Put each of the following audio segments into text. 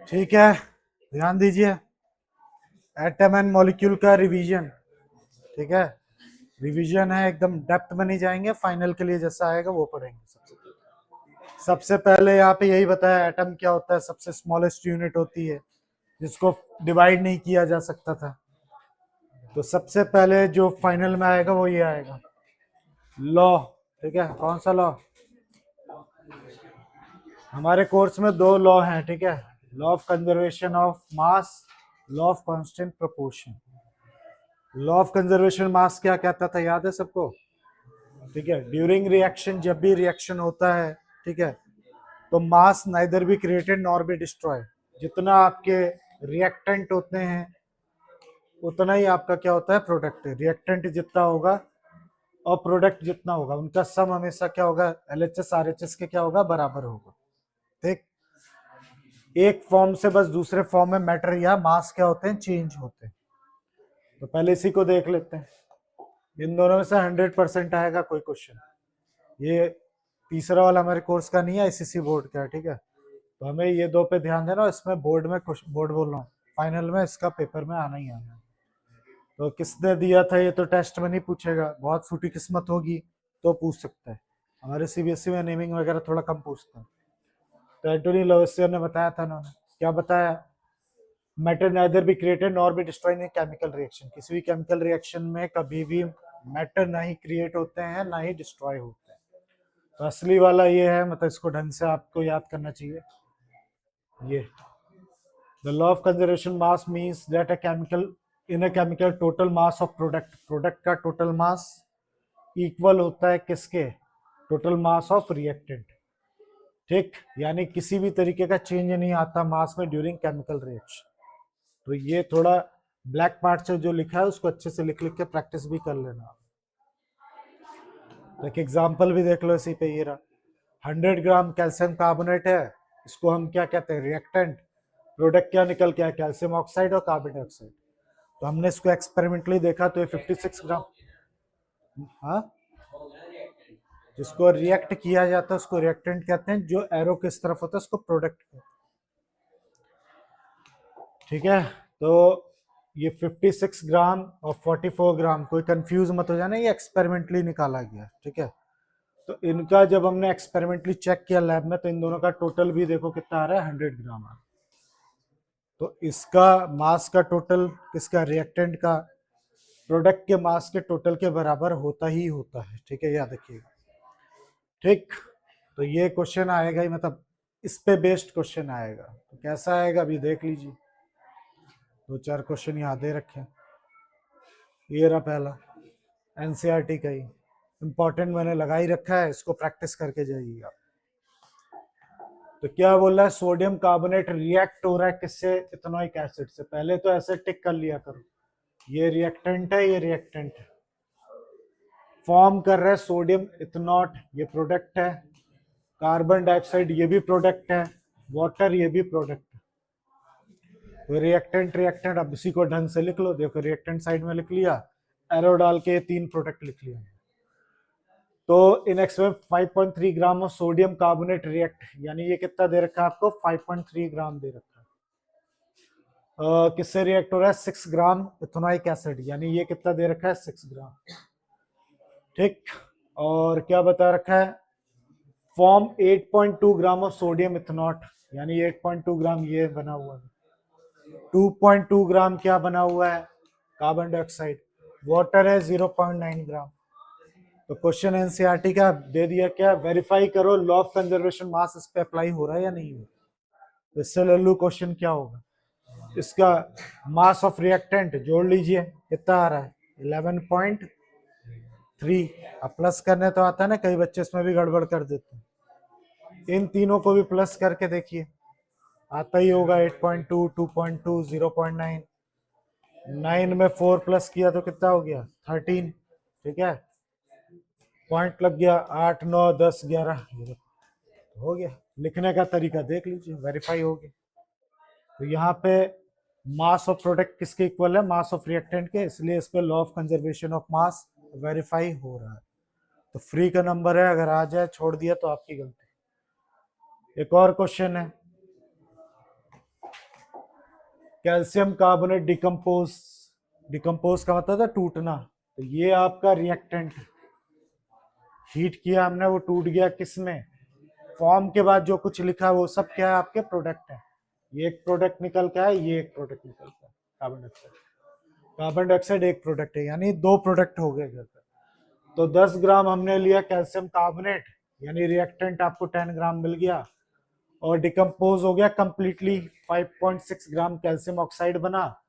ठीक है, ध्यान दीजिए। एटम एंड मॉलिक्यूल का रिवीजन, ठीक है, रिवीजन है, एकदम डेप्थ में नहीं जाएंगे, फाइनल के लिए जैसा आएगा वो पढ़ेंगे। सबसे पहले यहाँ पे यही बताया, एटम क्या होता है, सबसे स्मॉलेस्ट यूनिट होती है जिसको डिवाइड नहीं किया जा सकता था। तो सबसे पहले जो फाइनल में आएगा वो ये आएगा, लॉ। ठीक है, कौन सा लॉ? हमारे कोर्स में दो लॉ हैं, ठीक है, law of conservation of mass, law of constant proportion. Law of conservation mass क्या कहता था, याद है सबको? ठीक है, ड्यूरिंग रिएक्शन, जब भी रिएक्शन होता है, ठीक है, तो mass neither be created nor be destroy. जितना आपके रिएक्टेंट होते हैं उतना ही आपका क्या होता है, प्रोडक्ट। रिएक्टेंट जितना होगा और प्रोडक्ट जितना होगा, उनका सम हमेशा क्या होगा, एलएचएस आरएचएस के क्या होगा, बराबर होगा। ठीक, एक फॉर्म से बस दूसरे फॉर्म में मैटर या मास क्या होते हैं, चेंज होते हैं। तो पहले इसी को देख लेते हैं। इन दोनों में से 100% आएगा कोई क्वेश्चन। ये तीसरा वाला हमारे कोर्स का नहीं है, आईसीसी बोर्ड का है, ठीक है। तो हमें ये दो पे ध्यान देना, इसमें बोर्ड में बोर्ड बोल रहा हूँ, फाइनल में इसका पेपर में आना ही आना है। तो किसने दिया था ये तो टेस्ट में नहीं पूछेगा, बहुत फूटी किस्मत होगी तो पूछ सकता है। हमारे सीबीएसई में नेमिंग वगैरह थोड़ा कम पूछता है। तो एंटोनी लवेसियर ने बताया था, उन्होंने क्या बताया, matter neither be created nor be destroyed in chemical reaction. किसी भी केमिकल रिएक्शन में कभी भी मैटर ना ही क्रिएट होते हैं ना ही डिस्ट्रॉय होते हैं। तो असली वाला ये है, मतलब इसको ढंग से आपको याद करना चाहिए। ये the law of conservation mass means that a chemical in a chemical total mass of product, product का टोटल मास इक्वल होता है किसके, टोटल मास ऑफ रिएक्टेंट। ठीक, यानी किसी भी तरीके का चेंज नहीं आता मास में ड्यूरिंग केमिकल रिएक्शन। तो ये थोड़ा ब्लैक पार्ट से जो लिखा है उसको अच्छे से लिख लिख के प्रैक्टिस भी कर लेना। तो एक एग्जांपल भी देख लो इसी पे, ये रहा 100 ग्राम कैल्शियम कार्बोनेट है, इसको हम क्या कहते हैं, रिएक्टेंट। प्रोडक्ट क्या निकल के आया, कैल्शियम ऑक्साइड और कार्बन डाइऑक्साइड। तो हमने इसको एक्सपेरिमेंटली देखा तो ये 56 ग्राम, हाँ, जिसको रिएक्ट किया जाता है उसको रिएक्टेंट कहते हैं, जो एरो किस तरफ होता है उसको प्रोडक्ट कहते हैं। ठीक है, तो ये 56 ग्राम और 44 ग्राम, कोई कंफ्यूज मत हो जाना, ये एक्सपेरिमेंटली निकाला गया। ठीक है, तो इनका जब हमने एक्सपेरिमेंटली चेक किया लैब में तो इन दोनों का टोटल भी देखो कितना आ रहा है, 100 ग्राम आ रहा है। तो इसका मास का टोटल, किसका, रिएक्टेंट का, प्रोडक्ट के मास के टोटल के बराबर होता ही होता है। ठीक है, याद रखिएगा। ठीक, तो ये क्वेश्चन आएगा ही, मतलब इस पे बेस्ड क्वेश्चन आएगा। तो कैसा आएगा अभी देख लीजिए, दो चार क्वेश्चन यहाँ दे रखे हैं। ये रहा पहला, एनसीईआरटी का ही इंपॉर्टेंट मैंने लगा ही रखा है, इसको प्रैक्टिस करके जाइएगा। तो क्या बोल रहा है, सोडियम कार्बोनेट रिएक्ट हो रहा है किससे, इथेनॉइक एसिड से। पहले तो ऐसे टिक कर लिया करो, ये रिएक्टेंट है, ये रिएक्टेंट है, फॉर्म कर रहा है सोडियम इथेनॉट, ये प्रोडक्ट है, कार्बन डाइऑक्साइड ये भी प्रोडक्ट है, वाटर ये भी प्रोडक्ट है। तो रिएक्टेंट रिएक्टेंट, अब इसी को ढंग से लिख लो, देखो रिएक्टेंट साइड में लिख लिया, एरो डाल के 3 प्रोडक्ट लिख लिया। तो इन एक्स में 5.3 gram of sodium carbonate react, यानी ये कितना दे रखा है आपको, 5.3 ग्राम दे रखा है। किससे रिएक्ट हो रहा है, 6 ग्राम इथेनॉइक एसिड, यानी ये कितना दे रखा है, 6 ग्राम। ठीक, और क्या बता रखा है, फॉर्म 8.2 ग्राम ऑफ सोडियम इथेनॉट, यानी 8.2 ग्राम ये बना हुआ है, 2.2 ग्राम क्या बना हुआ है, कार्बन डाइऑक्साइड, वाटर है 0.9 ग्राम। तो क्वेश्चन एनसीईआरटी का दे दिया, क्या वेरीफाई करो लॉ ऑफ कंजर्वेशन मास इस पे अप्लाई हो रहा है या नहीं हो रहा। तो इससे लल्लू क्वेश्चन क्या होगा, इसका मास ऑफ रिएक्टेंट जोड़ लीजिए, कितना आ रहा है, 11.3। अब प्लस करने तो आता है ना, कई बच्चे इसमें भी गड़बड़ कर देते हैं, इन तीनों को भी प्लस करके देखिए, आता ही होगा 8.2, 2.2, 0.9, 9 में 4 प्लस किया तो कितना हो गया, 13। ठीक है, पॉइंट लग गया, 8, 9, 10, 11 हो गया। लिखने का तरीका देख लीजिए, वेरीफाई हो गया। तो यहाँ पे मास ऑफ प्रोडक्ट किसके इक्वल है, मास ऑफ रिएक्टेंट के, इसलिए इस पे law of conservation of mass verify हो रहा है। तो फ्री का नंबर है, अगर आ जाए, छोड़ दिया तो आपकी गलती। एक और क्वेश्चन है, कैल्शियम कार्बोनेट डिकम्पोज, डिकम्पोज का मतलब था टूटना, तो ये आपका रिएक्टेंट, हीट किया हमने वो टूट गया, किसमें, फॉर्म के बाद जो कुछ लिखा है वो सब क्या है आपके प्रोडक्ट है, ये एक प्रोडक्ट निकल का है, ये एक प्रोडक्ट निकल का है, कार्बन डाइऑक्साइड, कार्बन डाइऑक्साइड एक प्रोडक्ट है, यानी दो प्रोडक्ट हो गए घर पर। तो 10 ग्राम हमने लिया कैल्शियम कार्बोनेट, यानी रिएक्टेंट आपको 10 ग्राम मिल गया, और डिकम्पोज हो गया कंप्लीटली, 5.6 ग्राम कैल्शियम ऑक्साइड बना,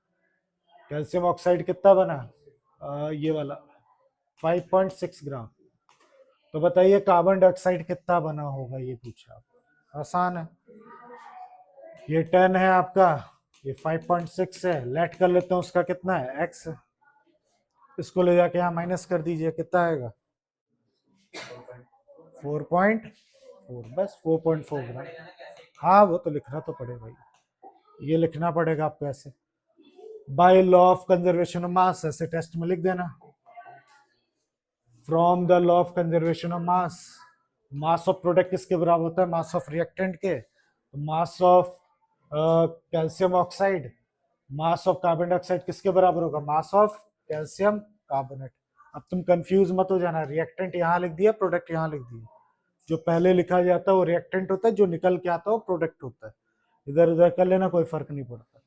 कैल्शियम ऑक्साइड कितना बना, ये वाला 5.6 ग्राम। तो बताइए कार्बन डाइऑक्साइड कितना बना होगा, ये पूछा, आसान है, ये 10 है आपका, ये 5.6 है, लेट कर लेते हैं उसका कितना है x, इसको ले जाके यहाँ माइनस कर दीजिए, कितना आएगा 4.4, बस 4.4 ग्राम। हाँ वो तो लिखना तो पड़ेगा ही, ये लिखना पड़ेगा आपको ऐसे, by law of conservation of मास, ऐसे टेस्ट में लिख देना, from the law of conservation of mass, mass of product किसके बराबर होता है, मास ऑफ रिएक्टेंट के, तो mass of calcium oxide, mass of carbon dioxide किसके बराबर होगा, मास ऑफ कैल्शियम कार्बोनेट। अब तुम कंफ्यूज मत हो जाना, रिएक्टेंट यहाँ लिख दिया, प्रोडक्ट यहाँ लिख दिया, जो पहले लिखा जाता है वो रिएक्टेंट होता है, जो निकल के आता है वो प्रोडक्ट होता है, इधर उधर कर लेना कोई फर्क नहीं पड़ता।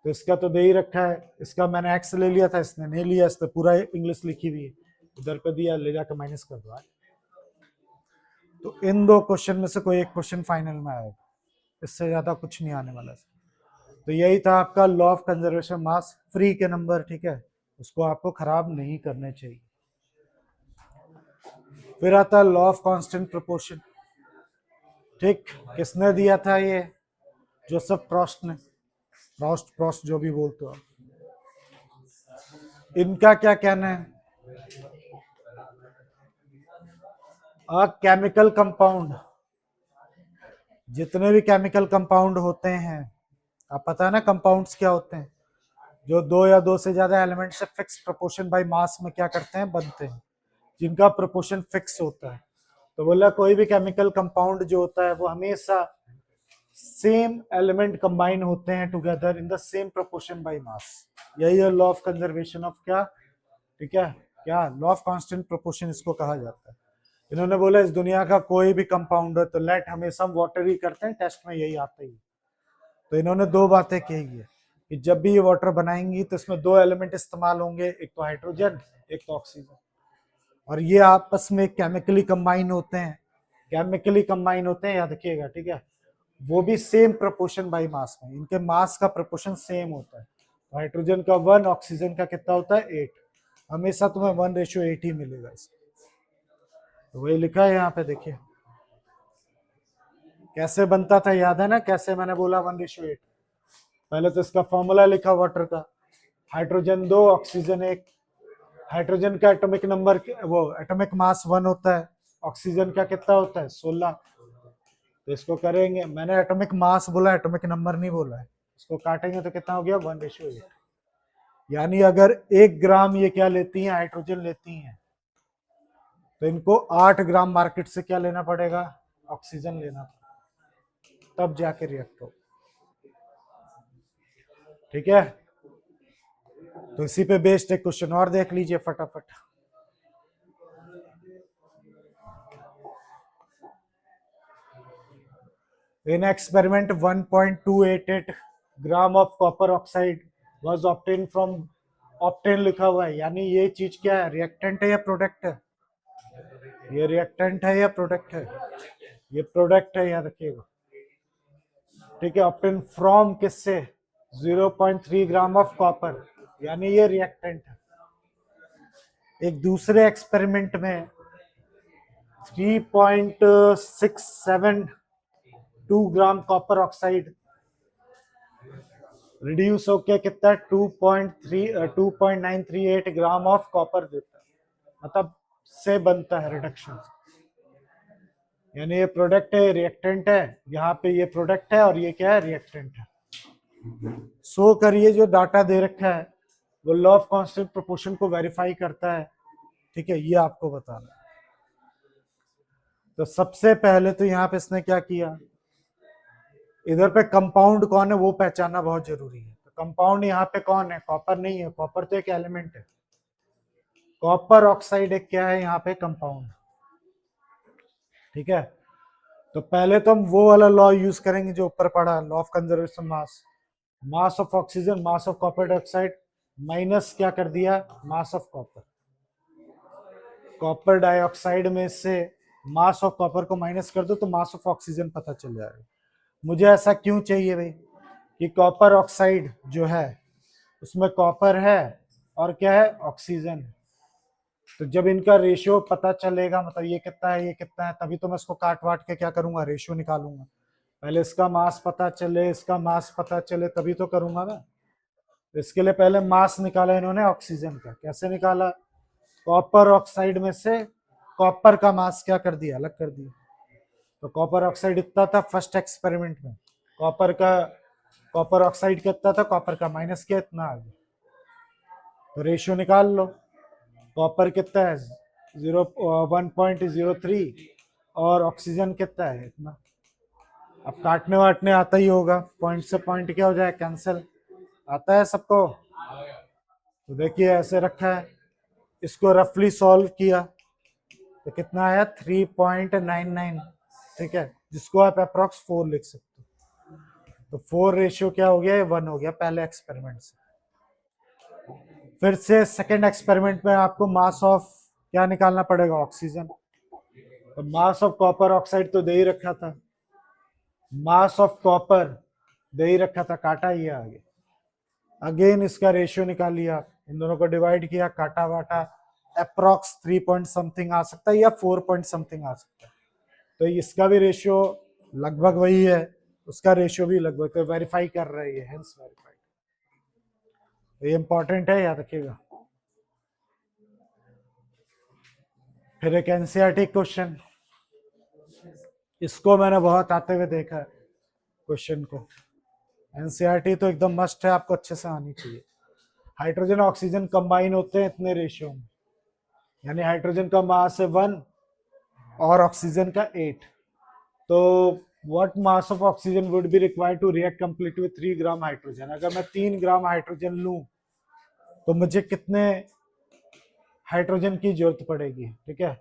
तो इसका तो दे ही रखा है, इसका मैंने एक्स ले लिया था, इसने नहीं लिया, इस पर पूरा इंग्लिश लिखी हुई है, इधर पे दिया, ले जाकर माइनस कर दो। तो इन दो क्वेश्चन में से कोई एक क्वेश्चन फाइनल में आएगा, इससे ज्यादा कुछ नहीं आने वाला। तो यही था आपका law of conservation mass, free के नंबर, ठीक है, उसको आपको खराब नहीं करने चाहिए। फिर आता है लॉ ऑफ कांस्टेंट प्रोपोर्शन, ठीक, किसने दिया था ये, जोसेफ प्रॉस्ट ने, प्रॉस्ट जो भी बोलते हो। इनका क्या कहना है, अ केमिकल कंपाउंड, जितने भी केमिकल कंपाउंड होते हैं, आप पता है ना कंपाउंड्स क्या होते हैं, जो दो या दो से ज्यादा एलिमेंट से फिक्स प्रोपोर्शन बाय मास में क्या करते हैं, बनते हैं, जिनका प्रोपोर्शन फिक्स होता है। तो बोला कोई भी केमिकल कंपाउंड जो होता है वो हमेशा सेम एलिमेंट कंबाइन होते हैं together in the same proportion by mass, यही है लॉ ऑफ कंजर्वेशन ऑफ क्या, ठीक है, क्या लॉ ऑफ कांस्टेंट प्रोपोर्शन इसको कहा जाता है। इन्होंने बोला इस दुनिया का कोई भी कंपाउंड है, तो लेट हमेशा हम वाटर ही करते हैं, टेस्ट में यही आता ही। तो इन्होंने दो बातें कही है कि जब भी ये वाटर बनाएंगी तो इसमें दो एलिमेंट इस्तेमाल होंगे, एक तो हाइड्रोजन, एक तो ऑक्सीजन, और ये आपस में केमिकली कंबाइन होते हैं, केमिकली कंबाइन होते हैं, याद रखिएगा, ठीक है, वो भी सेम प्रोपोर्शन बाय मास में, इनके मास का प्रोपोर्शन सेम होता है, हाइड्रोजन का 1, ऑक्सीजन का कितना होता है 8, हमेशा तुम्हें 1:8 ही मिलेगा इसमें। तो वही लिखा है यहाँ पे, देखिए कैसे बनता था, याद है ना कैसे मैंने बोला 1:8, पहले तो इसका फॉर्मूला लिखा वाटर का, हाइड्रोजन 2, ऑक्सीजन 1, हाइड्रोजन का एटॉमिक नंबर, वो एटॉमिक मास 1 होता है, ऑक्सीजन का कितना होता है 16, तो इसको करेंगे, मैंने एटॉमिक मास बोला, एटॉमिक नंबर नहीं बोला है, इसको काटेंगे तो कितना हो गया 1:8, यानी अगर 1 ग्राम ये क्या लेती हैं, हाइड्रोजन लेती हैं, तो इनको 8 ग्राम मार्केट से क्या लेना पड़ेगा, ऑक्सीजन लेना पड़ेगा, तब जाके रिएक्ट हो, ठीक है। तो इसी पे बेस्ड एक क्वेश्चन और देख लीजिए फटाफट, in experiment 1.288 gram of copper oxide was obtain from, obtain लिखा हुआ है, यानी ये चीज क्या है, रिएक्टेंट है या प्रोडक्ट है, ये रिएक्टेंट है या प्रोडक्ट है, ये प्रोडक्ट है, याद रखिएगा, ठीक है, ऑब्टेन फ्रॉम किससे, 0.3 ग्राम ऑफ कॉपर, यानी ये रिएक्टेंट है। एक दूसरे एक्सपेरिमेंट में 3.672 ग्राम कॉपर ऑक्साइड रिड्यूस होके कितना 2.938 ग्राम ऑफ कॉपर देता है, मतलब से बनता है रिडक्शन, यानी ये प्रोडक्ट है, रिएक्टेंट है, यहाँ पे ये प्रोडक्ट है और ये क्या है, रिएक्टेंट है। सो करिए जो डाटा दे रखा है वो लॉ ऑफ कांस्टेंट प्रोपोर्शन को वेरीफाई करता है, ठीक है, ये आपको बताना है। तो सबसे पहले तो यहाँ पे इसने क्या किया, इधर पे कंपाउंड कौन है वो पहचानना बहुत जरूरी है, तो कंपाउंड यहाँ पे कौन है? कॉपर नहीं है, कॉपर तो एक एलिमेंट है। कॉपर ऑक्साइड एक क्या है यहाँ पे? कंपाउंड। ठीक है, तो पहले तो हम वो वाला लॉ यूज करेंगे जो ऊपर पढ़ा, law of conservation mass. Mass of oxygen, mass of copper dioxide minus क्या कर दिया? Mass of copper. Copper dioxide में से मास ऑफ कॉपर को माइनस कर दो तो मास ऑफ ऑक्सीजन पता चल जाएगा। मुझे ऐसा क्यों चाहिए भाई कि कॉपर ऑक्साइड जो है उसमें कॉपर है और क्या है? ऑक्सीजन है। तो जब इनका रेशियो पता चलेगा, मतलब ये कितना है ये कितना है, तभी तो मैं इसको काट वाट के क्या करूंगा? रेशियो निकालूंगा। पहले इसका मास पता चले, इसका मास पता चले, तभी तो करूंगा मैं। इसके लिए पहले मास निकाला इन्होंने ऑक्सीजन का। कैसे निकाला? कॉपर ऑक्साइड में से कॉपर का मास क्या कर दिया? अलग कर दिया। तो कॉपर ऑक्साइड इतना था फर्स्ट एक्सपेरिमेंट में, कॉपर ऑक्साइड कितना था? कॉपर का माइनस किया, इतना आ गया। तो रेशियो निकाल लो। कॉपर कितना है? 1.03 और ऑक्सीजन कितना है? इतना। अब काटने वाटने आता ही होगा, पॉइंट से पॉइंट क्या हो जाए? कैंसिल। आता है सबको? तो देखिए ऐसे रखा है, इसको रफली सॉल्व किया तो कितना आया? 3.99। ठीक है, जिसको आप अप्रोक्स 4 लिख सकते हो। तो 4 रेशियो क्या हो गया? 1 हो गया पहले एक्सपेरिमेंट से। फिर से सेकेंड एक्सपेरिमेंट में आपको मास ऑफ क्या निकालना पड़ेगा? ऑक्सीजन। तो मास ऑफ कॉपर ऑक्साइड तो दे ही रखा था, मास ऑफ कॉपर दे ही रखा था, काटा ही आगे। अगेन इसका रेशियो निकाल लिया, इन दोनों को डिवाइड किया, काटा वाटा, अप्रोक्स 3 पॉइंट समथिंग आ सकता है या 4 पॉइंट समथिंग आ सकता है। तो इसका भी रेशियो लगभग वही है, उसका रेशियो भी लगभग, तो वेरीफाई कर रही है, हेंस वेरीफाइड। तो ये इंपॉर्टेंट है, याद रखिएगा। फिर एक एनसीईआरटी क्वेश्चन, इसको मैंने बहुत आते हुए देखा है क्वेश्चन को। एनसीईआरटी तो एकदम मस्ट है, आपको अच्छे से आनी चाहिए। हाइड्रोजन ऑक्सीजन कंबाइन होते हैं इतने रेशियो में, यानी हाइड्रोजन का मास है 1 और ऑक्सीजन का 8। तो what mass of oxygen would be required to react complete with 3 gram hydrogen? अगर मैं 3 ग्राम हाइड्रोजन लूं तो मुझे कितने हाइड्रोजन की जरूरत पड़ेगी? ठीक है,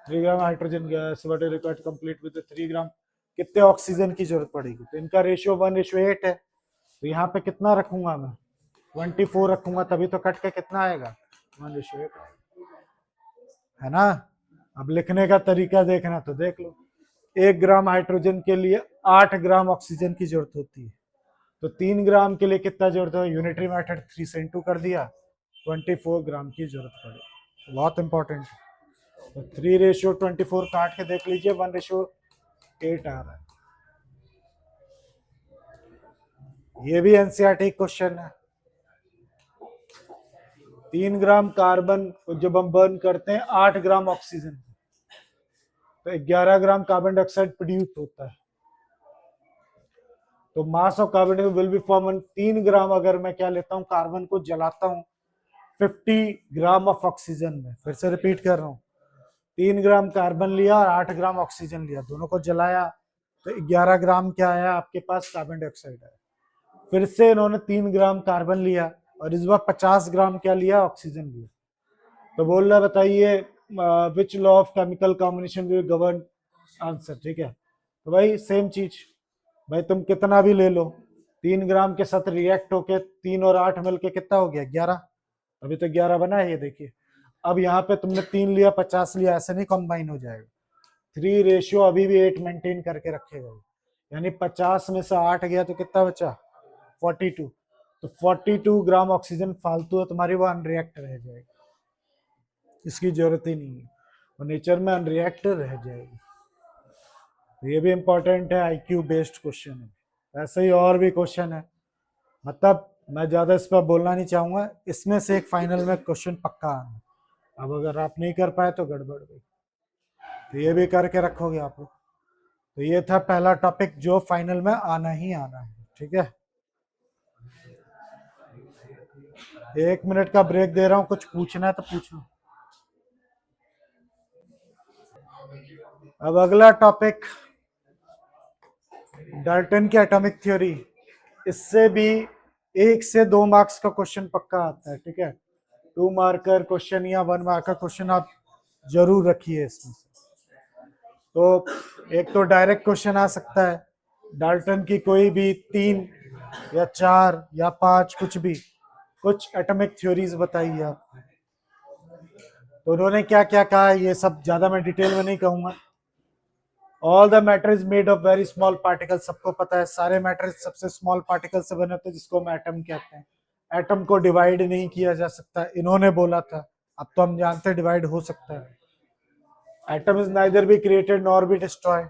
3 gram hydrogen gas what required to complete with 3 gram, कितने ऑक्सीजन की जरूरत पड़ेगी? तो इनका रेशियो 1:8 है। तो यहाँ पे कितना रखूंगा मैं? 24 रखूंगा, तभी तो कट के कितना आएगा? 1:8 है ना। अब लिखने का तरीका देखना तो देख लो, 1 ग्राम हाइड्रोजन के लिए 8 ग्राम ऑक्सीजन की जरूरत होती है। तो 3 ग्राम के लिए कितना जरूरत है? यूनिटरी मेथड 3 से इंटू कर दिया, 24 ग्राम की जरूरत पड़े। बहुत इंपॉर्टेंट है। तो 3:24 काट के देख लीजिए, 1:8 आ रहा है। ये भी एनसीईआरटी क्वेश्चन है। 3 ग्राम कार्बन को जब हम बर्न करते हैं 8 ग्राम ऑक्सीजन, तो 11 ग्राम कार्बन डाइऑक्साइड प्रोड्यूस होता है। तो mass of carbon dioxide will be form 3 ग्राम, अगर मैं क्या लेता हूं? कार्बन को जलाता हूं 50 ग्राम ऑफ ऑक्सीजन में। फिर से रिपीट कर रहा हूं, 3 ग्राम कार्बन लिया और 8 ग्राम ऑक्सीजन लिया, दोनों को जलाया तो 11 ग्राम क्या आया आपके पास? कार्बन डाइऑक्साइड आया। फिर से इन्होंने 3 ग्राम कार्बन लिया और इस बार 50 ग्राम क्या लिया? ऑक्सीजन लिया। तो बोल रहा बताइए which law of chemical combination will govern answer? ठीक है, तो भाई सेम चीज, भाई तुम कितना भी ले लो, 3 ग्राम के साथ रिएक्ट होके 3 और 8 मिलके कितना हो गया? 11। अभी तो 11 बना है, ये देखिए। अब यहाँ पे तुमने 3 लिया 50 लिया, ऐसे नहीं कंबाइन हो जाएगा। 3 रेशियो अभी भी 8 मेंटेन करके रखेगा, यानी 50 में से 8 गया तो कितना बचा? 42। तो 42 ग्राम ऑक्सीजन फालतू है तुम्हारी, वो अनरिएक्ट रह जाएगी, इसकी जरूरत ही नहीं है, और नेचर में अनरिएक्ट रह जाएगी। ये भी इंपॉर्टेंट है, आईक्यू बेस्ड क्वेश्चन है। ऐसे ही और भी क्वेश्चन है, मतलब मैं ज्यादा इस पर बोलना नहीं चाहूंगा, इसमें से एक फाइनल में क्वेश्चन पक्का आना। अब अगर आप नहीं कर पाए तो गड़बड़ गई, तो ये भी करके रखोगे आप लोग। तो ये था पहला टॉपिक जो फाइनल में आना ही आना है। ठीक है, 1 मिनट का ब्रेक दे रहा हूं, कुछ पूछना है तो पूछो। अब अगला टॉपिक डाल्टन की एटॉमिक थ्योरी, इससे भी 1 से 2 मार्क्स का क्वेश्चन पक्का आता है, ठीक है। 2 मार्कर क्वेश्चन या 1 मार्कर क्वेश्चन आप जरूर रखिए इसमें से। तो एक तो डायरेक्ट क्वेश्चन आ सकता है, डाल्टन की कोई भी 3 या 4 या 5 कुछ भी, कुछ एटॉमिक थ्योरीज बताइए आप। तो उन्होंने क्या क्या कहा ये सब ज्यादा मैं डिटेल में नहीं कहूंगा। All the matter is made of very small particle, सबको पता है सारे मैटर सबसे स्मॉल पार्टिकल से बने होते हैं, जिसको हम एटम कहते हैं। एटम को डिवाइड नहीं किया जा सकता, इन्होंने बोला था, अब तो हम जानते हैं डिवाइड हो सकता है। Atom is neither be created nor be destroy.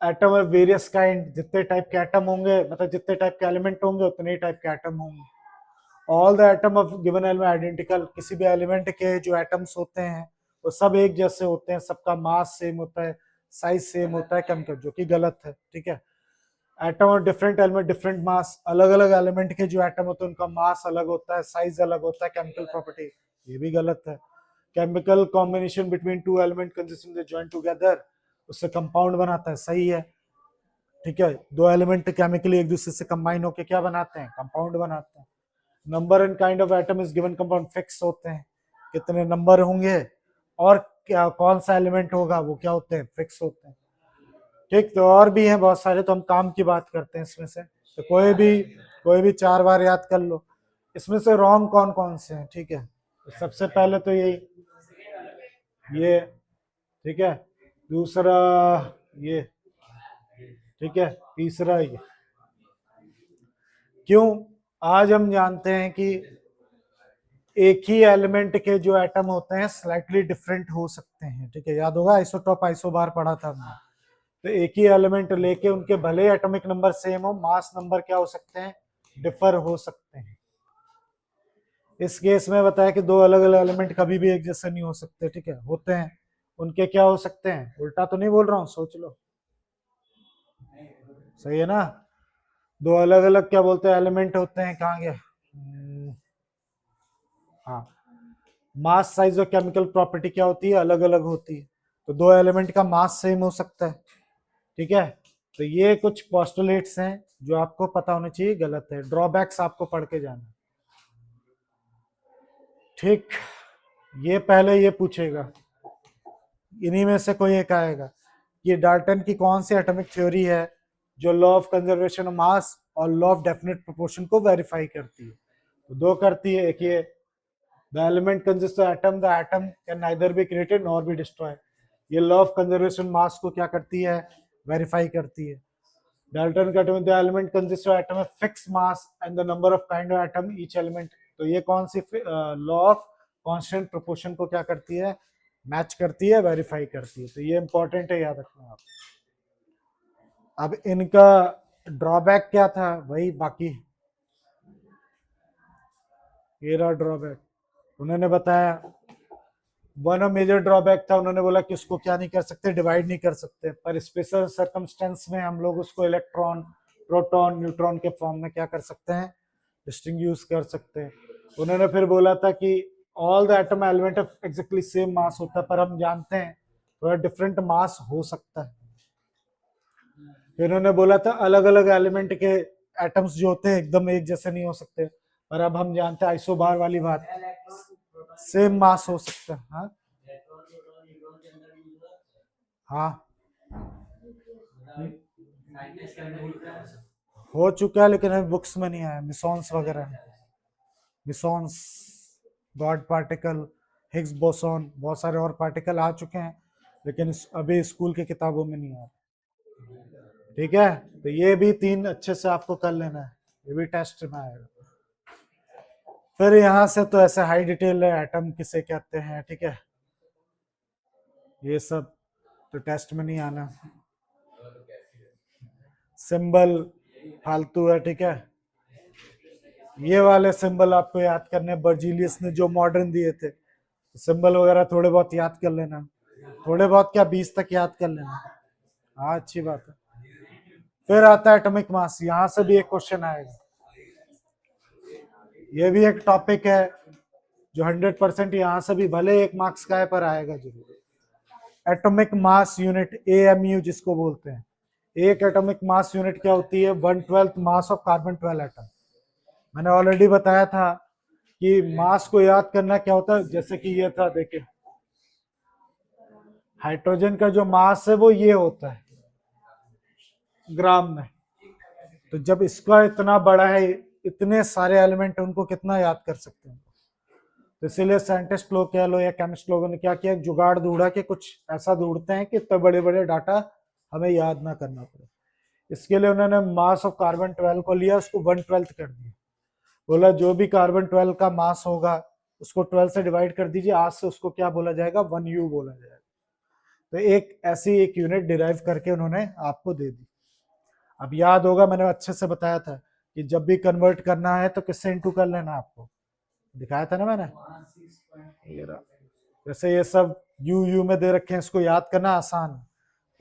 Atom of various kind, जितने टाइप के एटम होंगे, मतलब जितने टाइप के एलिमेंट होंगे उतने ही टाइप के एटम होंगे। All the atom of given element identical, किसी भी एलिमेंट के जो एटम्स होते हैं वो सब एक जैसे होते हैं, सबका मास सेम होता है, साइज सेम होता है केमिकल, जो कि गलत है, ठीक है। एटम और डिफरेंट एलिमेंट डिफरेंट मास, अलग अलग एलिमेंट के जो एटम होते हैं उनका मास अलग होता है, साइज अलग होता है, केमिकल प्रॉपर्टी, ये भी गलत है। Chemical combination between two element consisting they join together, उससे कंपाउंड बनाता है, सही है, ठीक है। दो एलिमेंट केमिकली एक दूसरे से कंबाइन होकर क्या बनाते हैं, कंपाउंड बनाते हैं। Number and kind of atom is given compound, fix होते हैं, कितने नंबर होंगे और क्या कौन सा एलिमेंट होगा वो क्या होते हैं, फिक्स होते हैं, ठीक। तो और भी हैं बहुत सारे, तो हम काम की बात करते हैं इसमें से। तो कोई भी 4 बार याद कर लो। इसमें से रॉन्ग कौन कौन से हैं, ठीक है। तो सबसे पहले तो ये ठीक है, दूसरा ये, ठीक है, तीसरा ये। क्यों? आज हम जानते हैं कि एक ही एलिमेंट के जो एटम होते हैं स्लाइटली डिफरेंट हो सकते हैं, ठीक है। याद होगा आइसोटॉप आइसोबार पढ़ा था हमने। तो एक ही एलिमेंट लेके उनके भले एटॉमिक नंबर सेम हो, मास नंबर क्या हो सकते हैं, डिफर हो सकते हैं। इस केस में बताया कि दो अलग अलग एलिमेंट कभी भी एक जैसे नहीं हो सकते, ठीक है, होते हैं, उनके क्या हो सकते हैं, उल्टा तो नहीं बोल रहा हूं, सोच लो, सही है ना। दो अलग अलग क्या बोलते हैं एलिमेंट होते हैं, कहाँ गया, हाँ, मास साइज और केमिकल प्रॉपर्टी क्या होती है, अलग अलग होती है। तो दो एलिमेंट का मास सेम हो सकता है, ठीक है। तो ये कुछ पोस्टुलेट्स हैं जो आपको पता होने चाहिए, गलत है, ड्रॉबैक्स आपको पढ़ के जाना, ठीक। ये पहले ये पूछेगा, इन्हीं में से कोई एक आएगा, ये डाल्टन की कौन सी एटॉमिक थ्योरी है जो लॉ ऑफ कंजर्वेशन ऑफ मास और लॉ ऑफ डेफिनेट प्रोपोर्शन को वेरीफाई करती है। तो दो करती है, एक ये the element consist of atom, the atom can neither be created nor be destroy, ये लॉ ऑफ कंजर्वेशन मास को क्या करती है, वेरीफाई करती है। डाल्टन का the element consist of atom fix mass and the number of kind of atom each element, तो ये कौन सी लॉ ऑफ कांस्टेंट प्रोपोर्शन को क्या करती है, मैच करती है, वेरीफाई करती है। तो ये इंपॉर्टेंट है, याद रखना आप। अब इनका ड्रॉबैक क्या था, वही बाकी ये रहा ड्रॉबैक, उन्होंने बताया वन ऑफ मेजर ड्रॉबैक था, उन्होंने बोला कि उसको क्या नहीं कर सकते, डिवाइड नहीं कर सकते, पर स्पेशल सर्कमस्टेंस में हम लोग उसको इलेक्ट्रॉन प्रोटॉन न्यूट्रॉन के फॉर्म में क्या कर सकते हैं, डिस्टिंग्यूश कर सकते हैं। उन्होंने फिर बोला था कि all the atom element of exactly same mass होता है, पर हम जानते हैं थोड़ा डिफरेंट मास हो सकता है। फिर उन्होंने बोला था अलग अलग एलिमेंट के एटम्स जो होते हैं एकदम एक जैसे नहीं हो सकते, पर अब हम जानते हैं आइसोबार वाली बात, सेम मास हो सकता है। हाँ हाँ हो चुका है, लेकिन अभी बुक्स में नहीं आया, मिसॉन्स वगैरह, मिसॉन्स, गॉड पार्टिकल, हिग्स बोसॉन, बहुत सारे और पार्टिकल आ चुके हैं, लेकिन अभी स्कूल की किताबों में नहीं आ रहा, ठीक है। तो ये भी 3 अच्छे से आपको कर लेना है, ये भी टेस्ट में आएगा। फिर यहाँ से तो ऐसे हाई डिटेल है, एटम किसे कहते हैं, ठीक है, ये सब तो टेस्ट में नहीं आना। सिंबल फालतू है, ठीक है, ये वाले सिंबल आपको याद करने, बर्जीलियस ने जो मॉडर्न दिए थे, सिंबल वगैरह थोड़े बहुत याद कर लेना, थोड़े बहुत क्या 20 तक याद कर लेना, हाँ अच्छी बात है। फिर आता है एटॉमिक मास, यहां से भी एक क्वेश्चन आएगा, ये भी एक टॉपिक है जो 100% यहाँ से भी भले 1 मार्क्स का है पर आएगा जरूर। एटॉमिक मास यूनिट AMU जिसको बोलते हैं, एक एटॉमिक मास यूनिट क्या होती है, 1/12 मास ऑफ कार्बन 12 एटम, मैंने ऑलरेडी बताया था कि मास को याद करना क्या होता है, जैसे कि ये था, देखिए हाइड्रोजन का जो मास है वो ये होता है ग्राम में। तो जब इसका इतना बड़ा है, इतने सारे एलिमेंट, उनको कितना याद कर सकते हैं। तो इसीलिए साइंटिस्ट लोग कह लो या केमिस्ट लोगों ने क्या किया, जुगाड़ ढूंढा कि कुछ ऐसा ढूंढते हैं कि इतने बड़े बड़े डाटा हमें याद ना करना पड़े। इसके लिए उन्होंने मास ऑफ कार्बन 12 को लिया, उसको 1/12 कर दिया। बोला जो भी कार्बन 12 का मास होगा उसको 12 से डिवाइड कर दीजिए, आज से उसको क्या बोला जाएगा, 1U बोला जाएगा। तो एक ऐसी एक यूनिट डिराइव करके उन्होंने आपको दे दी। अब याद होगा मैंने अच्छे से बताया था कि जब भी कन्वर्ट करना है तो किससे इंटू कर लेना, आपको दिखाया था ना मैंने। जैसे ये सब यू में दे रखे हैं, इसको याद करना आसान,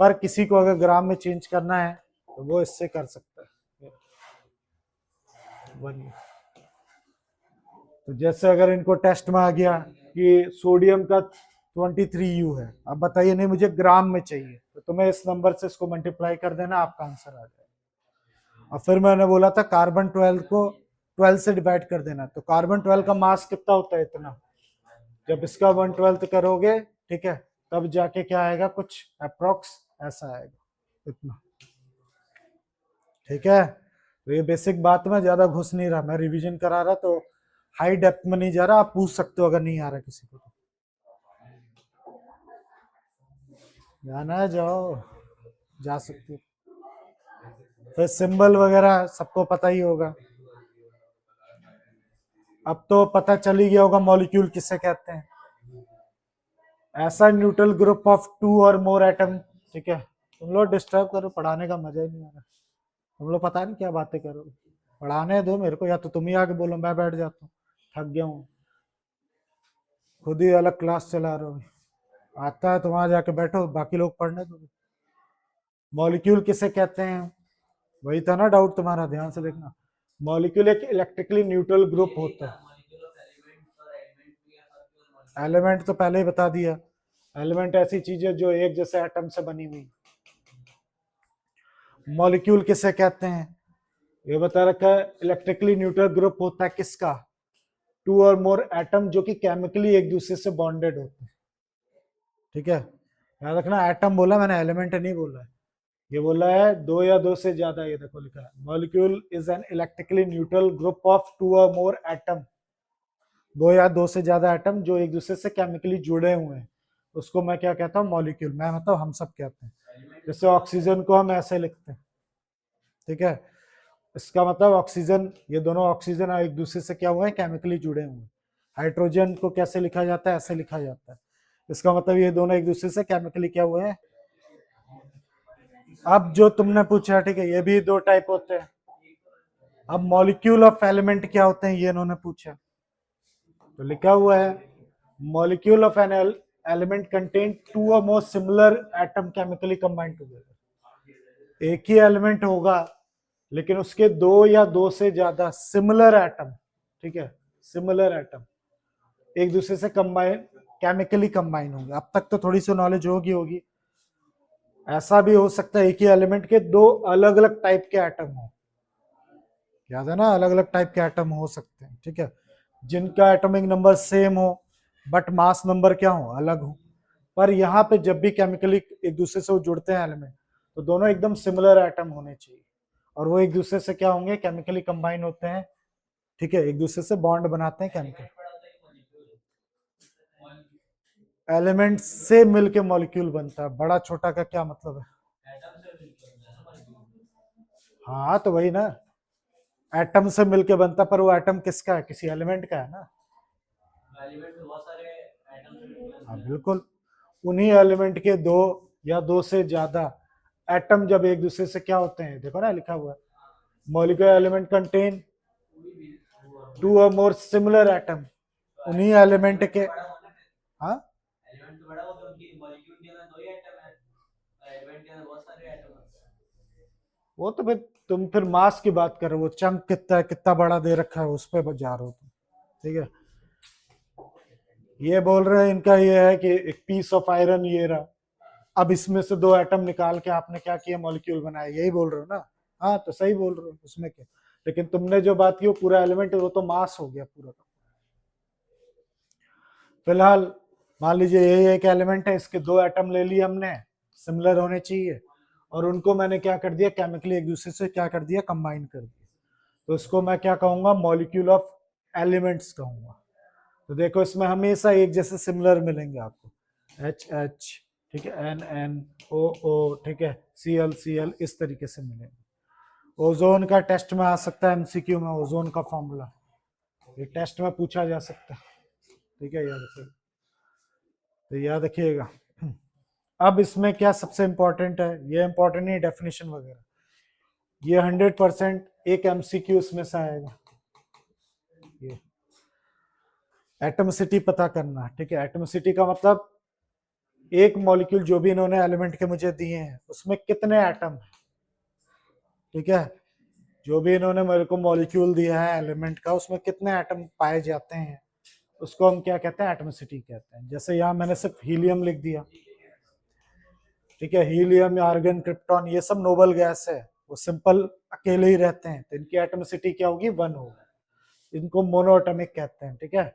पर किसी को अगर ग्राम में चेंज करना है तो वो इससे कर सकता है। तो जैसे अगर इनको टेस्ट में आ गया कि सोडियम का 23U है, अब बताइए नहीं मुझे ग्राम में चाहिए, तो तुम्हें इस नंबर से इसको मल्टीप्लाई कर देना, आपका आंसर आ जाएगा। और फिर मैंने बोला था कार्बन 12 को 12 से डिवाइड कर देना, तो कार्बन 12 का मास कितना होता है, इतना। जब इसका 1/12 करोगे, ठीक है, तब जाके क्या आएगा, कुछ अप्रोक्स ऐसा आएगा, इतना। ठीक है, तो ये बेसिक बात में ज्यादा घुस नहीं रहा, मैं रिवीजन करा रहा, तो हाई डेप्थ में नहीं जा रहा। आप पूछ सकते हो अगर नहीं आ रहा किसी को, तो जाना है जाओ, जा सकते हो। फिर सिंबल वगैरह सबको पता ही होगा। अब तो पता चल ही गया होगा मॉलिक्यूल किसे कहते हैं, ऐसा न्यूट्रल ग्रुप ऑफ 2 और मोर एटम। ठीक है, तुम लोग डिस्टर्ब करो, पढ़ाने का मजा ही नहीं आ रहा। तुम लोग पता नहीं क्या बातें करो, पढ़ाने दो मेरे को, या तो तुम ही आके बोलो, मैं बैठ जाता हूँ, थक गया हूँ, खुद ही अलग क्लास चला रहे हो। आता है तो वहां जाके बैठो, बाकी लोग पढ़ने दो। मॉलिक्यूल किसे कहते हैं, वही था ना डाउट तुम्हारा, ध्यान से देखना। मॉलिक्यूल एक इलेक्ट्रिकली न्यूट्रल ग्रुप होता है। एलिमेंट तो पहले ही बता दिया, एलिमेंट ऐसी चीज है जो एक जैसे एटम से बनी हुई। मॉलिक्यूल किसे कहते हैं, ये बता रखा है, इलेक्ट्रिकली न्यूट्रल ग्रुप होता है किसका, 2 और मोर एटम जो कि केमिकली एक दूसरे से बॉन्डेड होते हैं। ठीक है, याद रखना, एटम बोला मैंने, एलिमेंट नहीं बोला है। ये बोला है 2 या 2 से ज्यादा, ये देखो लिखा है, molecule is an electrically neutral group of 2 और मोर एटम, 2 या 2 से ज्यादा एटम जो एक दूसरे से केमिकली जुड़े हुए हैं, उसको मैं क्या कहता हूँ, मॉलिक्यूल। मैं मतलब हम सब कहते हैं, जैसे ऑक्सीजन को हम ऐसे लिखते हैं। ठीक है, इसका मतलब ऑक्सीजन, ये दोनों ऑक्सीजन एक दूसरे से क्या हुए हैं, केमिकली जुड़े हुए हैं। हाइड्रोजन को कैसे लिखा जाता है, ऐसे लिखा जाता है, इसका मतलब ये दोनों एक दूसरे से केमिकली क्या हुए हैं। अब जो तुमने पूछा, ठीक है, ये भी 2 टाइप होते हैं। अब मॉलिक्यूल ऑफ एलिमेंट क्या होते हैं, ये इन्होंने पूछा, तो लिखा हुआ है, molecule of an element contain 2 और more similar atom chemically combined together. एक ही एलिमेंट होगा लेकिन उसके 2 या 2 से ज्यादा सिमिलर एटम, ठीक है, सिमिलर एटम एक दूसरे से कंबाइन, केमिकली कंबाइन होंगे। अब तक तो थोड़ी सी नॉलेज होगी। ऐसा भी हो सकता है एक ही एलिमेंट के 2 अलग अलग टाइप के एटम हो, याद है ना, अलग अलग टाइप के एटम हो सकते हैं। ठीक है, जिनका एटॉमिक नंबर सेम हो बट मास नंबर क्या हो, अलग हो। पर यहाँ पे जब भी केमिकली एक दूसरे से वो जुड़ते हैं एलिमेंट, तो दोनों एकदम सिमिलर एटम होने चाहिए, और वो एक दूसरे से क्या होंगे, केमिकली कंबाइन होते हैं। ठीक है, एक दूसरे से बॉन्ड बनाते हैं केमिकल। एलिमेंट से मिलके मॉलिक्यूल बनता है, बड़ा छोटा का क्या मतलब है। हाँ तो वही ना, एटम से मिलके बनता, पर वो एटम किसका है, किसी एलिमेंट का है ना। हाँ बिल्कुल, उन्हीं एलिमेंट के 2 या 2 से ज्यादा एटम जब एक दूसरे से क्या होते हैं, देखो ना लिखा हुआ है, मॉलिक्यूलर एलिमेंट कंटेन 2 और मोर सिमिलर एटम, उन्हीं एलिमेंट के। हाँ वो तो फिर तुम फिर मास की बात कर रहे हो, वो चंक कितना है, कितना बड़ा दे रखा है, उस पर जा रहे हो तुम। ठीक है, ये बोल रहे हैं इनका ये है कि एक पीस ऑफ आयरन ये रहा, अब इसमें से 2 एटम निकाल के आपने क्या किया, मॉलिक्यूल बनाया, यही बोल रहे हो ना। हाँ तो सही बोल रहे हो, उसमें क्या, लेकिन तुमने जो बात की वो पूरा एलिमेंट, वो तो मास हो गया पूरा। फिलहाल मान लीजिए ये एक एलिमेंट है, इसके दो एटम ले लिए हमने, सिमिलर होने चाहिए, और उनको मैंने क्या कर दिया, केमिकली एक दूसरे से क्या कर दिया, कंबाइन कर दिया। तो इसको मैं क्या कहूंगा, मॉलिक्यूल ऑफ एलिमेंट्स कहूंगा। तो देखो इसमें हमेशा एक जैसे सिमिलर मिलेंगे आपको, एच एच, ठीक है, एन एन, ओ ओ, ठीक है, सी एल सी एल, इस तरीके से मिलेंगे। ओजोन का टेस्ट में आ सकता है एमसीक्यू में, ओजोन का फॉर्मूला ये टेस्ट में पूछा जा सकता है, ठीक है, याद रखिएगा। तो याद रखिएगा। अब इसमें क्या सबसे इंपॉर्टेंट है, ये इंपॉर्टेंट नहीं डेफिनेशन वगैरह, ये 100% एक एमसीक्यू इसमें से आएगा, ये एटमिसिटी पता करना, ठीक है। एटमिसिटी का मतलब एक मॉलिक्यूल जो भी इन्होंने एलिमेंट के मुझे दिए हैं उसमें कितने एटम है, ठीक है। जो भी इन्होंने मेरे को मॉलिक्यूल दिया है एलिमेंट का, उसमें कितने एटम पाए जाते हैं, उसको हम क्या कहते हैं, एटमिसिटी कहते हैं। जैसे यहाँ मैंने सिर्फ हीलियम लिख दिया, ठीक है, हीलियम, आर्गन, क्रिप्टॉन, ये सब नोबल गैस है, वो सिंपल अकेले ही रहते हैं, तो इनकी एटमिसिटी क्या होगी, 1 होगी। इनको मोनोएटॉमिक कहते हैं, ठीक है।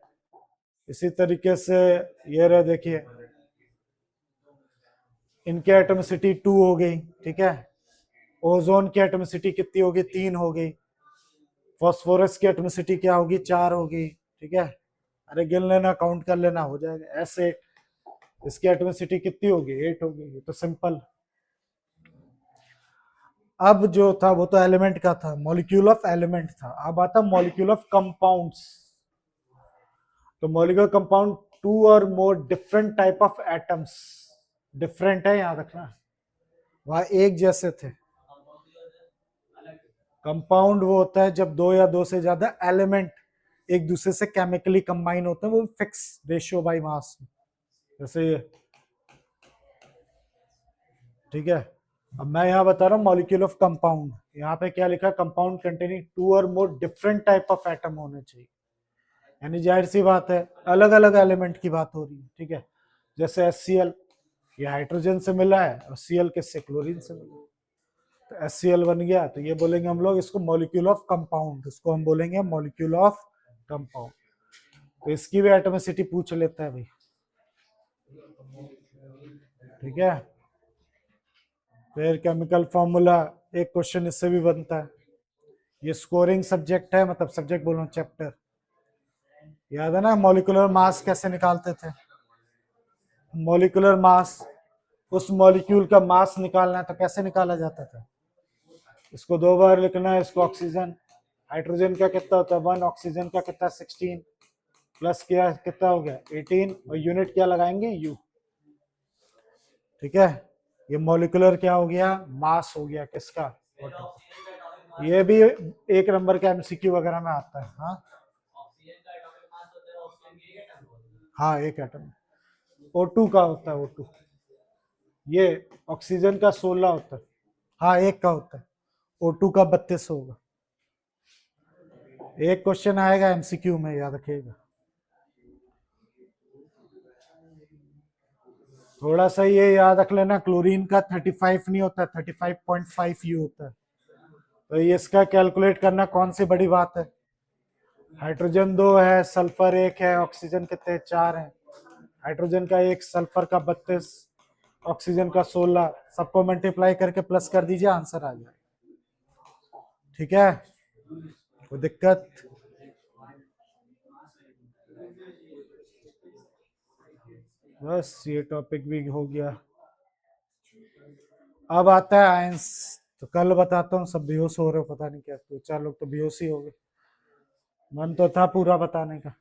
इसी तरीके से ये रहे, देखिए इनकी एटमिसिटी 2 हो गई, ठीक है। ओजोन की एटमिसिटी कितनी होगी, 3 हो गई। फॉस्फोरस की एटमिसिटी क्या होगी, 4 होगी, ठीक है। अरे गिन लेना, काउंट कर लेना, हो जाएगा ऐसे। इसकी एटमिसिटी कितनी होगी, 8 होगी, ये तो सिंपल। अब जो था वो तो एलिमेंट का था, मॉलिक्यूल ऑफ एलिमेंट था। अब आता मॉलिक्यूल ऑफ कंपाउंड्स। तो मॉलिक्यूल कंपाउंड, 2 और more different type of atoms, different है याद रखना, वहां एक जैसे थे। कंपाउंड वो होता है जब 2 या 2 से ज्यादा एलिमेंट एक दूसरे से केमिकली कंबाइन होते हैं, वो फिक्स रेशियो बाय मास, जैसे ये, ठीक है। अब मैं यहाँ बता रहा हूँ मॉलिक्यूल ऑफ कंपाउंड, यहाँ पे क्या लिखा, कंपाउंड कंटेनिंग 2 और more different type of atom होने चाहिए, यानी जाहिर सी बात है अलग अलग एलिमेंट की बात हो रही है, ठीक है। जैसे HCl, ये हाइड्रोजन से मिला है, और Cl किससे, क्लोरीन से मिला है, तो HCl बन गया। तो ये बोलेंगे हम लोग इसको मॉलिक्यूल ऑफ कंपाउंड, इसको हम बोलेंगे मॉलिक्यूल ऑफ कंपाउंड। तो इसकी भी एटमिसिटी पूछ लेता है भाई, ठीक है। फिर केमिकल फॉर्मूला, एक क्वेश्चन इससे भी बनता है। ये स्कोरिंग सब्जेक्ट है, मतलब सब्जेक्ट बोल रहा हूँ, चैप्टर याद है ना। मॉलिक्यूलर मास कैसे निकालते थे, मॉलिक्यूलर मास, उस मॉलिक्यूल का मास निकालना है तो कैसे निकाला जाता था, इसको 2 बार लिखना है, इसको ऑक्सीजन, हाइड्रोजन का कितना होता है 1, ऑक्सीजन का कितना 16, प्लस क्या कितना हो गया 18, और यूनिट क्या लगाएंगे, यू, ठीक है। ये मॉलिक्यूलर क्या हो गया, मास हो गया किसका, वाटर। ये भी 1 नंबर का एमसीक्यू वगैरह में आता है। हाँ हाँ, एक एटम। O2 का होता है, O2, ये ऑक्सीजन का 16 होता है, हाँ एक का होता है, O2 का 32 होगा। एक क्वेश्चन आएगा एमसीक्यू में, याद रखिएगा। थोड़ा सा ये याद रख लेना, क्लोरीन का 35 नहीं होता, 35.5 यू होता है। तो ये इसका कैलकुलेट करना कौन सी बड़ी बात है, हाइड्रोजन 2 है, सल्फर 1 है, ऑक्सीजन कितने 4 है, हाइड्रोजन का 1, सल्फर का 32, ऑक्सीजन का 16, सबको मल्टीप्लाई करके प्लस कर दीजिए, आंसर आ जाए, ठीक है। कोई दिक्कत, बस ये टॉपिक भी हो गया। अब आता है आयंस। तो कल बताता हूँ, सब बेहोश हो रहे हो, पता नहीं क्या, 2-4 लोग तो बेहोश ही हो गए, मन तो था पूरा बताने का।